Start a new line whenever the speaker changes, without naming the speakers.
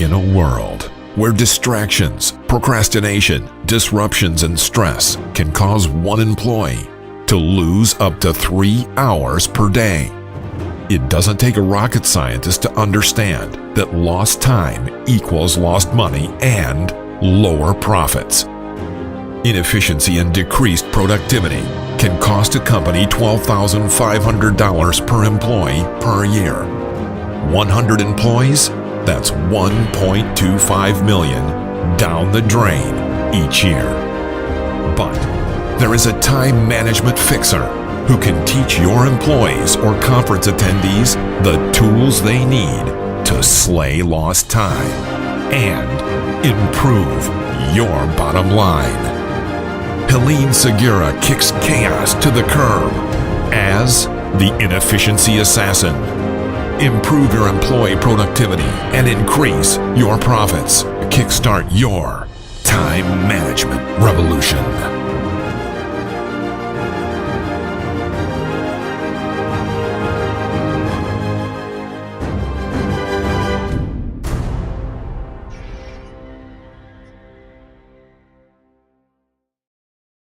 In a world where distractions, procrastination, disruptions, and stress can cause one employee to lose up to 3 hours per day, it doesn't take a rocket scientist to understand that lost time equals lost money and lower profits. Inefficiency and decreased productivity can cost a company $12,500 per employee per year. 100 employees? That's $1.25 million down the drain each year. But there is a time management fixer who can teach your employees or conference attendees the tools they need to slay lost time and improve your bottom line. Helene Segura kicks chaos to the curb as the inefficiency assassin. Improve your employee productivity and increase your profits. Kickstart your time management revolution.